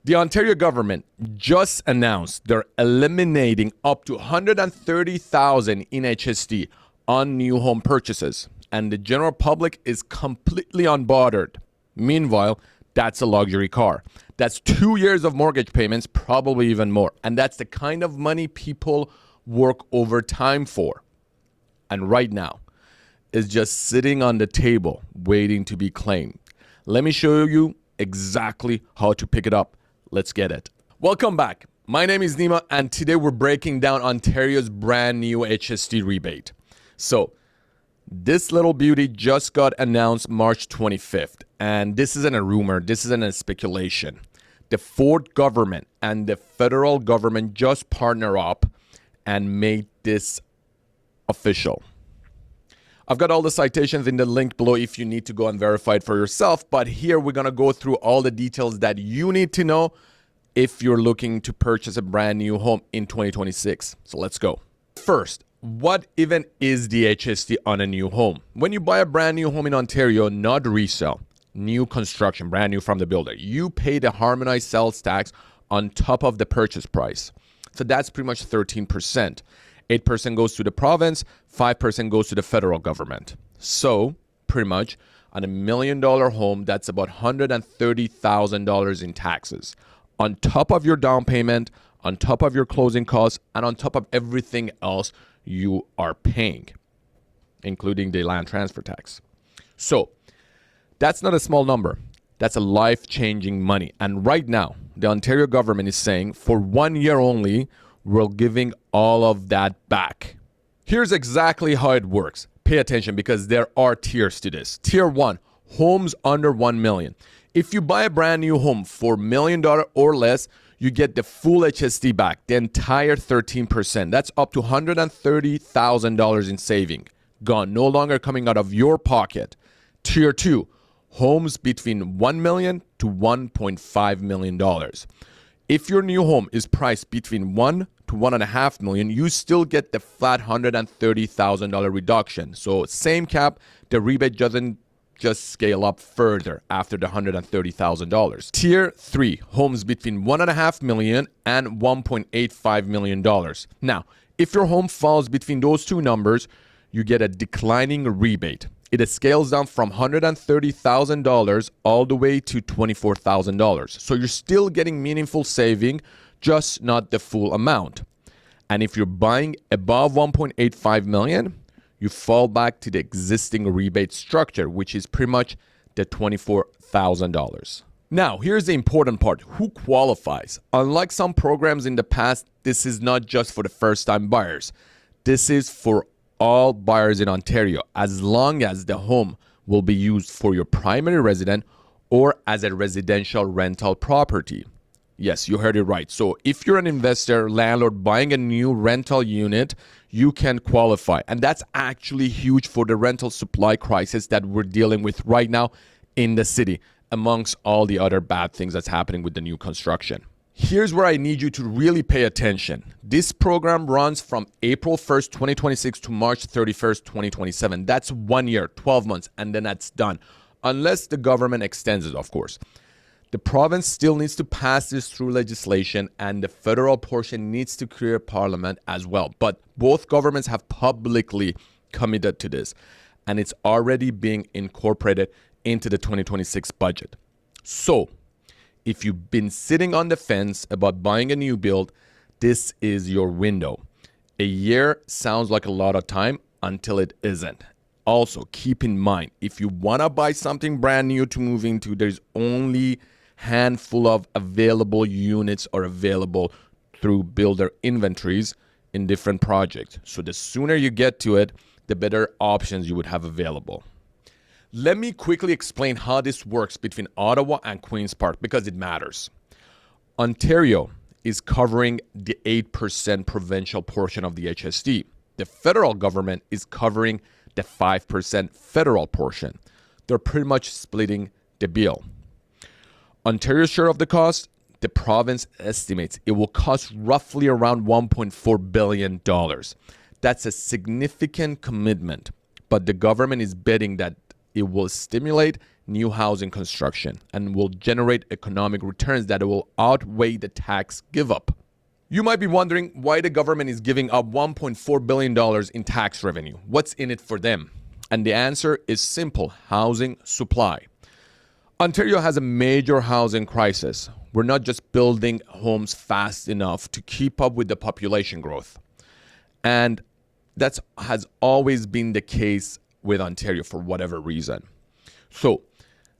The Ontario government just announced they're eliminating up to $130,000 in HST on new home purchases, and the general public is completely unbothered. Meanwhile, that's a luxury car. That's 2 years of mortgage payments, probably even more. And that's the kind of money people work overtime for. And right now, is just sitting on the table waiting to be claimed. Let me show you exactly how to pick it up. Let's get it. Welcome back. My name is Nima, and today we're breaking down Ontario's brand new HST rebate. So this little beauty just got announced March 25th, and this isn't a rumor, this isn't a speculation. The Ford government and the federal government just partner up and made this official. I've got all the citations in the link below if you need to go and verify it for yourself. But here we're going to go through all the details that you need to know if you're looking to purchase a brand new home in 2026. So let's go. First, what even is the HST on a new home? When you buy a brand new home in Ontario, not resale, new construction, brand new from the builder, you pay the harmonized sales tax on top of the purchase price. So that's pretty much 13%. 8% goes to the province, 5% goes to the federal government. So pretty much on $1 million home, that's about $130,000 in taxes. On top of your down payment, on top of your closing costs, and on top of everything else you are paying, including the land transfer tax. So that's not a small number. That's a life-changing money. And right now, the Ontario government is saying for 1 year only, we're giving all of that back. Here's exactly how it works. Pay attention because there are tiers to this. Tier 1, homes under $1 million. If you buy a brand new home for $1 million or less, you get the full HST back, the entire 13%. That's up to $130,000 in saving. Gone, no longer coming out of your pocket. Tier 2, homes between $1 million to $1.5 million. If your new home is priced between $1 to $1.5 million, you still get the flat $130,000 reduction. So same cap, the rebate doesn't just scale up further after the $130,000. Tier 3, homes between $1.5 million and $1.85 million. Now, if your home falls between those two numbers, you get a declining rebate. It scales down from $130,000 all the way to $24,000. So you're still getting meaningful saving, just not the full amount. And if you're buying above $1.85 million, you fall back to the existing rebate structure, which is pretty much the $24,000. Now, here's the important part. Who qualifies? Unlike some programs in the past, this is not just for the first-time buyers. This is for all buyers in Ontario, as long as the home will be used for your primary residence or as a residential rental property. Yes, you heard it right. So if you're an investor, landlord buying a new rental unit, you can qualify. And that's actually huge for the rental supply crisis that we're dealing with right now in the city, amongst all the other bad things that's happening with the new construction. Here's where I need you to really pay attention. This program runs from April 1st, 2026 to March 31st, 2027. That's 1 year, 12 months, and then that's done. Unless the government extends it, of course. The province still needs to pass this through legislation, and the federal portion needs to clear parliament as well. But both governments have publicly committed to this, and it's already being incorporated into the 2026 budget. So, if you've been sitting on the fence about buying a new build, this is your window. A year sounds like a lot of time until it isn't. Also, keep in mind, if you want to buy something brand new to move into, there's only handful of available units are available through builder inventories in different projects. So the sooner you get to it, the better options you would have available. Let me quickly explain how this works between Ottawa and Queen's Park because it matters. Ontario is covering the 8% provincial portion of the HST. The federal government is covering the 5% federal portion. They're pretty much splitting the bill. Ontario's share of the cost, the province estimates it will cost roughly around $1.4 billion. That's a significant commitment, but the government is betting that it will stimulate new housing construction and will generate economic returns that will outweigh the tax give up. You might be wondering why the government is giving up $1.4 billion in tax revenue. What's in it for them? And the answer is simple: housing supply. Ontario has a major housing crisis. We're not just building homes fast enough to keep up with the population growth. And that has always been the case with Ontario for whatever reason. So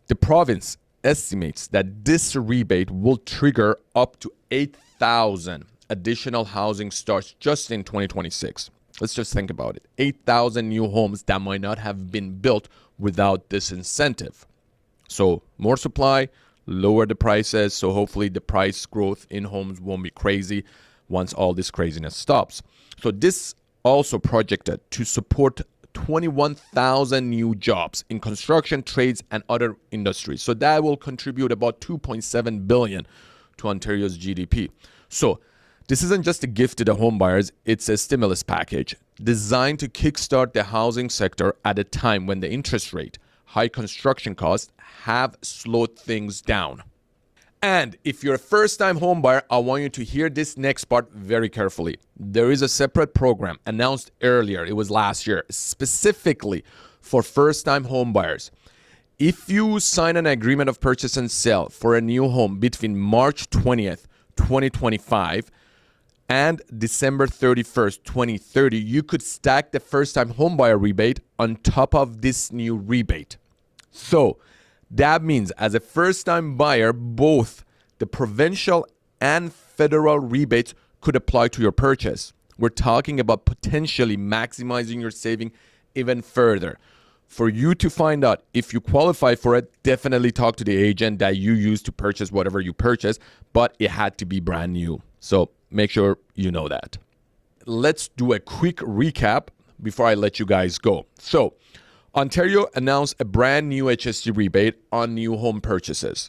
the province estimates that this rebate will trigger up to 8,000 additional housing starts just in 2026. Let's just think about it. 8,000 new homes that might not have been built without this incentive. So more supply, lower the prices. So hopefully the price growth in homes won't be crazy once all this craziness stops. So this also projected to support 21,000 new jobs in construction, trades, and other industries. So that will contribute about $2.7 billion to Ontario's GDP. So this isn't just a gift to the home buyers, it's a stimulus package designed to kickstart the housing sector at a time when the interest rate, high construction costs have slowed things down. And if you're a first-time home buyer, I want you to hear this next part very carefully. There is a separate program announced earlier, it was last year, specifically for first-time home buyers. If you sign an agreement of purchase and sale for a new home between March 20th, 2025 and December 31st, 2030, you could stack the first-time homebuyer rebate on top of this new rebate. So that means as a first-time buyer, both the provincial and federal rebates could apply to your purchase. We're talking about potentially maximizing your saving even further. For you to find out if you qualify for it, definitely talk to the agent that you used to purchase whatever you purchased, but it had to be brand new. So make sure you know that. Let's do a quick recap before I let you guys go. So Ontario announced a brand new HST rebate on new home purchases.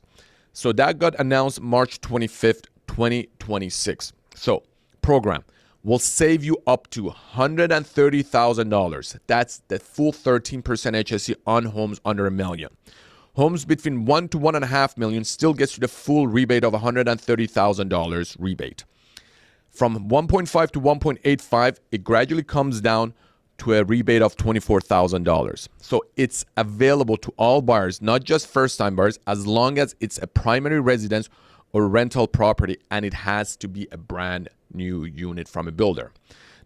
So that got announced March 25th, 2026. So program will save you up to $130,000. That's the full 13% HST on homes under $1 million. Homes between $1 to $1.5 million still gets you the full rebate of $130,000 rebate. From 1.5 to 1.85, it gradually comes down to a rebate of $24,000. So it's available to all buyers, not just first-time buyers, as long as it's a primary residence or rental property and it has to be a brand new unit from a builder.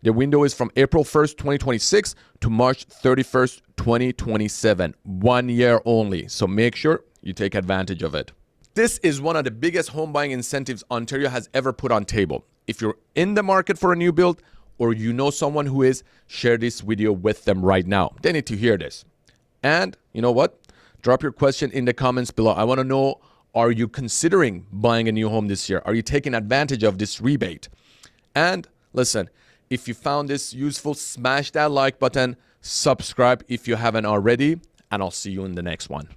The window is from April 1st, 2026 to March 31st, 2027. 1 year only. So make sure you take advantage of it. This is one of the biggest home buying incentives Ontario has ever put on table. If you're in the market for a new build or you know someone who is, share this video with them right now. They need to hear this. And you know what? Drop your question in the comments below. I want to know, are you considering buying a new home this year? Are you taking advantage of this rebate? And listen, if you found this useful, smash that like button, subscribe if you haven't already, and I'll see you in the next one.